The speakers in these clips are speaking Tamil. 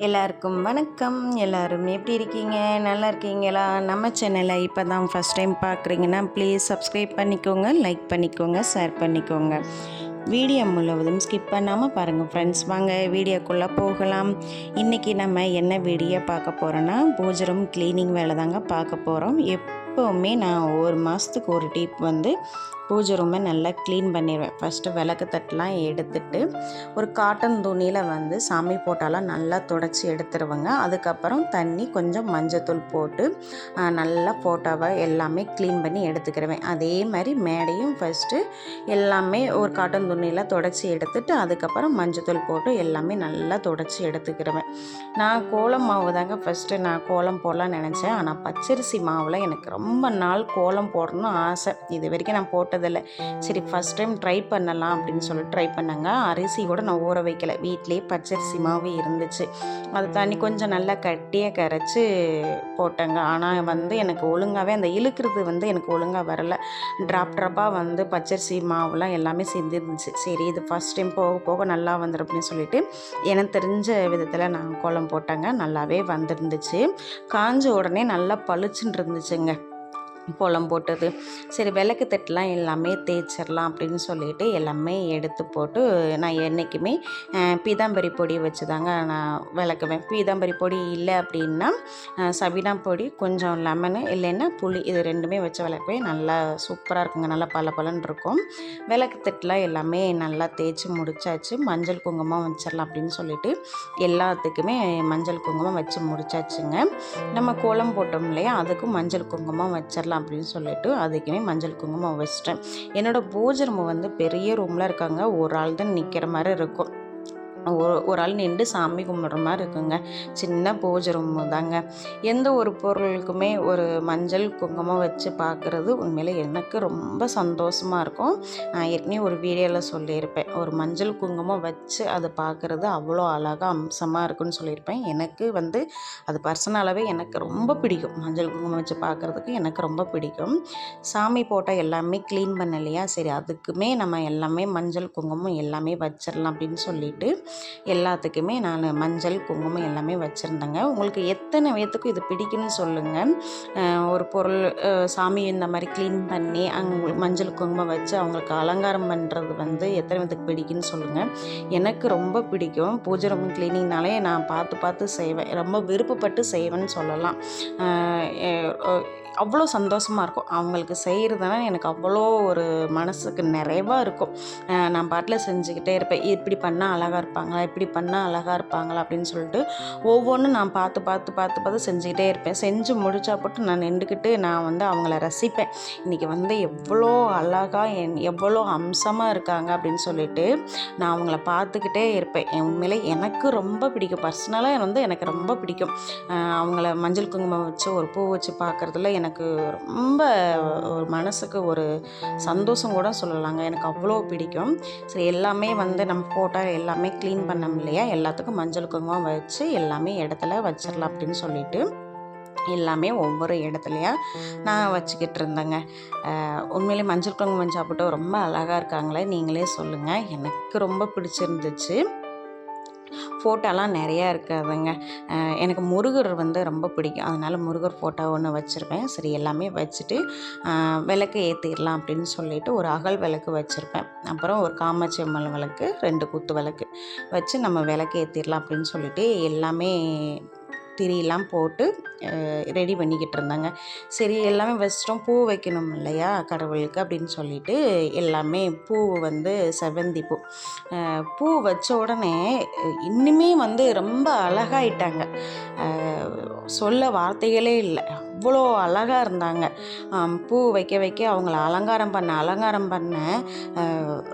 எல்லாருக்கும் வணக்கம். எல்லாரும் எப்படி இருக்கீங்க? நல்லா இருக்கீங்களா? நம்ம சேனலை இப்போ தான் ஃபஸ்ட் டைம் பார்க்குறீங்கன்னா ப்ளீஸ் சப்ஸ்கிரைப் பண்ணிக்கோங்க, லைக் பண்ணிக்கோங்க, ஷேர் பண்ணிக்கோங்க. வீடியோ முழுவதும் ஸ்கிப் பண்ணாமல் பாருங்கள் ஃப்ரெண்ட்ஸ். வாங்க வீடியோக்குள்ளே போகலாம். இன்றைக்கி நம்ம என்ன வீடியோ பார்க்க போகிறோன்னா பூஜை ரூம் க்ளீனிங் வேலை தாங்க பார்க்க போகிறோம். எப்போவுமே நான் ஒரு மாதத்துக்கு ஒரு டிப் பூஜை ரூமை நல்லா க்ளீன் பண்ணிடுவேன். ஃபஸ்ட்டு விளக்கு தட்டெலாம் எடுத்துட்டு ஒரு காட்டன் துணியில் சாமி போட்டாலாம் நல்லா துடைச்சி எடுத்துருவேங்க. அதுக்கப்புறம் தண்ணி கொஞ்சம் மஞ்சத்தூள் போட்டு நல்லா ஃபோட்டோவை எல்லாமே க்ளீன் பண்ணி எடுத்துக்கிடுவேன். அதே மாதிரி மேடையும் ஃபஸ்ட்டு எல்லாமே ஒரு காட்டன் துணியில் துடைச்சி எடுத்துட்டு அதுக்கப்புறம் மஞ்சத்தூள் போட்டு எல்லாமே நல்லா துடைச்சி எடுத்துக்கிடுவேன். நான் கோலம் மாவு தாங்க ஃபஸ்ட்டு நான் கோலம் போடலான்னு நினச்சேன். ஆனால் பச்சரிசி மாவில் எனக்கு ரொம்ப நாள் கோலம் போடணும்னு ஆசை. இது வரைக்கும் நான் போட்டதில்லை. சரி ஃபஸ்ட் டைம் ட்ரை பண்ணலாம் அப்படின்னு சொல்லிட்டு ட்ரை பண்ணேங்க. அரிசி கூட நான் ஊற வைக்கலை, வீட்டிலே பச்சரிசி மாவு இருந்துச்சு. அது தண்ணி கொஞ்சம் நல்லா கட்டியாக கரைச்சி போட்டேங்க. ஆனால் எனக்கு ஒழுங்காகவே அந்த இழுக்கிறது எனக்கு ஒழுங்காக வரலை. ட்ராப்பாக பச்சரிசி மாவுலாம் எல்லாமே செஞ்சிருந்துச்சு. சரி இது ஃபஸ்ட் டைம் போக போக நல்லா வந்துடும் அப்படின்னு சொல்லிட்டு எனக்கு தெரிஞ்ச விதத்தில் நான் கோலம் போட்டேங்க. நல்லாவே வந்துருந்துச்சு. காஞ்ச உடனே நல்லா பளிச்சுன்னு இருந்துச்சுங்க கோலம் போட்டது. சரி விளக்கு தட்டெலாம் எல்லாமே தேய்ச்சிடலாம் அப்படின்னு சொல்லிட்டு எல்லாமே எடுத்து போட்டு நான் என்றைக்குமே பீதாம்பரி பொடி வச்சு தாங்க நான் விளக்குவேன். பீதாம்பரி பொடி இல்லை அப்படின்னா சபீனா பொடி, கொஞ்சம் லெமனு, இல்லைன்னா புளி, இது ரெண்டுமே வச்சு விளக்குவேன். நல்லா சூப்பராக இருக்குங்க, நல்லா பளபளன்னு இருக்கும். விளக்கு தட்டெலாம் எல்லாமே நல்லா தேய்ச்சி முடிச்சாச்சு. மஞ்சள் குங்குமம் வச்சிடலாம் அப்படின்னு சொல்லிட்டு எல்லாத்துக்குமே மஞ்சள் குங்குமம் வச்சு முடிச்சாச்சுங்க. நம்ம கோலம் போட்டோம் இல்லையா, அதுக்கும் மஞ்சள் குங்குமம் வச்சிடலாம் அப்படின்னு சொல்லிட்டு அதுக்குமே மஞ்சள் குங்குமம் வச்சிட்டேன். என்னோடய பூஜை ரூம் பெரிய ரூமில் இருக்காங்க. ஒரு ஆள் தான் நிற்கிற மாதிரி இருக்கும். ஒரு ஆள் நின்று சாமி கும்பிட்ற மாதிரி இருக்குங்க. சின்ன பூஜை ரூம் தாங்க. எந்த ஒரு பொருளுக்குமே ஒரு மஞ்சள் குங்குமம் வச்சு பார்க்குறது உண்மையிலே எனக்கு ரொம்ப சந்தோஷமாக இருக்கும். நான் ஏற்கனவே ஒரு வீடியோவில் சொல்லியிருப்பேன், ஒரு மஞ்சள் குங்குமம் வச்சு அதை பார்க்குறது அவ்வளோ அழகாக அம்சமாக இருக்குன்னு சொல்லியிருப்பேன். எனக்கு அது பர்சனலாகவே எனக்கு ரொம்ப பிடிக்கும். மஞ்சள் குங்குமம் வச்சு பார்க்குறதுக்கு எனக்கு ரொம்ப பிடிக்கும். சாமி போட்டால் எல்லாமே க்ளீன் பண்ணலையா, சரி அதுக்குமே நம்ம எல்லாமே மஞ்சள் குங்குமம் எல்லாமே வச்சிடலாம் அப்படின்னு சொல்லிட்டு எல்லாத்துக்குமே நான் மஞ்சள் குங்குமம் எல்லாமே வச்சுருந்தேங்க. உங்களுக்கு எத்தனை பேத்துக்கும் இது பிடிக்குன்னு சொல்லுங்கள். ஒரு பொருள் சாமி இந்த மாதிரி க்ளீன் பண்ணி மஞ்சள் குங்குமம் வச்சு அவங்களுக்கு அலங்காரம் பண்ணுறது எத்தனை பேத்துக்கு பிடிக்குன்னு சொல்லுங்கள். எனக்கு ரொம்ப பிடிக்கும். பூஜை ரூம் க்ளீனிங்னாலே நான் பார்த்து பார்த்து செய்வேன். ரொம்ப விருப்பப்பட்டு செய்வேன்னு சொல்லலாம். அவ்வளோ சந்தோஷமாக இருக்கும் அவங்களுக்கு செய்கிறதுனா. எனக்கு அவ்வளோ ஒரு மனசுக்கு நிறைவாக இருக்கும். நான் பாட்டில் செஞ்சுக்கிட்டே இருப்பேன். இப்படி பண்ணால் அழகாக இருப்பாங்களா, இப்படி பண்ணால் அழகாக இருப்பாங்களா அப்படின்னு சொல்லிட்டு ஒவ்வொன்றும் நான் பார்த்து பார்த்து பார்த்து பார்த்து செஞ்சுக்கிட்டே இருப்பேன். செஞ்சு முடிச்சா போட்டு நான் நின்றுக்கிட்டு நான் அவங்கள ரசிப்பேன். இன்றைக்கி எவ்வளோ அழகாக எவ்வளோ அம்சமாக இருக்காங்க அப்படின்னு சொல்லிட்டு நான் அவங்கள பார்த்துக்கிட்டே இருப்பேன். உண்மையிலே எனக்கு ரொம்ப பிடிக்கும். பர்சனலாக எனக்கு ரொம்ப பிடிக்கும். அவங்கள மஞ்சள் குங்குமம் வச்சு ஒரு பூ வச்சு பார்க்குறதுல எனக்கு ரொம்ப ஒரு மனசுக்கு ஒரு சந்தோஷம் கூட சொல்லலாங்க. எனக்கு அவ்வளோ பிடிக்கும். சரி எல்லாமே நம்ம போட்டால் எல்லாமே க்ளீன் பண்ணோம் இல்லையா, எல்லாத்துக்கும் மஞ்சள் குங்குமம் வச்சு எல்லாமே இடத்துல வச்சிடலாம் அப்படின்னு சொல்லிட்டு எல்லாமே ஒவ்வொரு இடத்துலையா நான் வச்சுக்கிட்டு இருந்தேங்க. உண்மையிலே மஞ்சள் குங்குமம் சாப்பிட்டு ரொம்ப அழகாக இருக்காங்களே, நீங்களே சொல்லுங்கள். எனக்கு ரொம்ப பிடிச்சிருந்துச்சு. ஃபோட்டோலாம் நிறையா இருக்காதுங்க. எனக்கு முருகர் ரொம்ப பிடிக்கும். அதனால் முருகர் ஃபோட்டோ ஒன்று வச்சுருப்பேன். சரி எல்லாமே வச்சுட்டு விளக்கு ஏற்றிடலாம் அப்படின்னு சொல்லிட்டு ஒரு அகல் விளக்கு வச்சுருப்பேன். அப்புறம் ஒரு காமாட்சி அம்மன் விளக்கு, 2 குத்து விளக்கு வச்சு நம்ம விளக்கு ஏற்றிடலாம் அப்படின்னு சொல்லிட்டு எல்லாமே திரியெல்லாம் போட்டு ரெடி பண்ணிக்கிட்டு இருந்தாங்க. சரி எல்லாமே வச்சிட்டோம். பூ வைக்கணும் இல்லையா கடவுளுக்கு அப்படின்னு சொல்லிட்டு எல்லாமே பூ செவ்வந்தி பூ பூ வச்ச உடனே இன்னுமே ரொம்ப அழகாயிட்டாங்க. சொல்ல வார்த்தைகளே இல்லை, அவ்வளோ அழகாக இருந்தாங்க. பூ வைக்க வைக்க அவங்கள அலங்காரம் பண்ண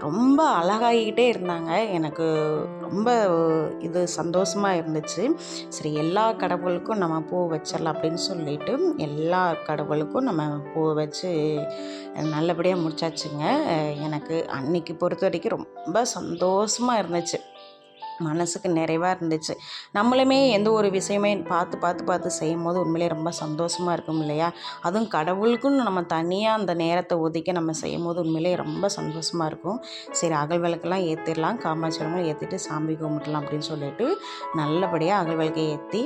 ரொம்ப அழகாகிக்கிட்டே இருந்தாங்க. எனக்கு ரொம்ப இது சந்தோஷமாக இருந்துச்சு. சரி எல்லா கடவுளுக்கும் நம்ம பூ வச்சிடலாம் அப்படின்னு சொல்லிட்டு எல்லா கடவுளுக்கும் நம்ம பூ வச்சு நல்லபடியாக முடிச்சாச்சுங்க. எனக்கு அன்னைக்கு பொறுத்த வரைக்கும் ரொம்ப சந்தோஷமாக இருந்துச்சு. மனசுக்கு நிறைவாக இருந்துச்சு. நம்மளுமே எந்த ஒரு விஷயமே பார்த்து பார்த்து பார்த்து செய்யும்போது உண்மையிலே ரொம்ப சந்தோஷமாக இருக்கும் இல்லையா? அதுவும் கடவுளுக்குன்னு நம்ம தனியாக அந்த நேரத்தை ஒதுக்கி நம்ம செய்யும்போது உண்மையிலே ரொம்ப சந்தோஷமாக இருக்கும். சரி அகல் விளக்கெல்லாம் ஏற்றிடலாம், காமாட்சி விளக்கெல்லாம் ஏற்றிட்டு சாமி கும்பிட்றலாம் அப்படின்னு சொல்லிட்டு நல்லபடியாக அகல் விளக்கை ஏற்றி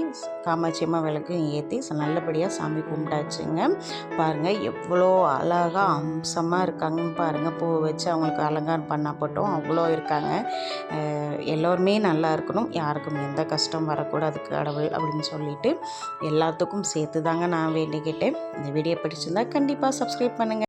காமாட்சி அம்மா விளக்கையும் ஏற்றி நல்லபடியாக சாமி கும்பிட்டாச்சுங்க. பாருங்கள் எவ்வளோ அழகாக அம்சமாக இருக்காங்கன்னு பாருங்கள். பூ வச்சு அவங்களுக்கு அலங்காரம் பண்ணால் போட்டோம் அவ்வளோ இருக்காங்க. எல்லோருமே நல்லா இருக்கணும், யாருக்கும் எந்த கஷ்டம் வரக்கூடாது கடவுள் அப்படின்னு சொல்லிட்டு எல்லாத்துக்கும் சேர்த்து தாங்க நான் வேண்டிக்கிட்டேன். இந்த வீடியோ பிடிச்சிருந்தா கண்டிப்பாக சப்ஸ்கிரைப் பண்ணுங்கள்.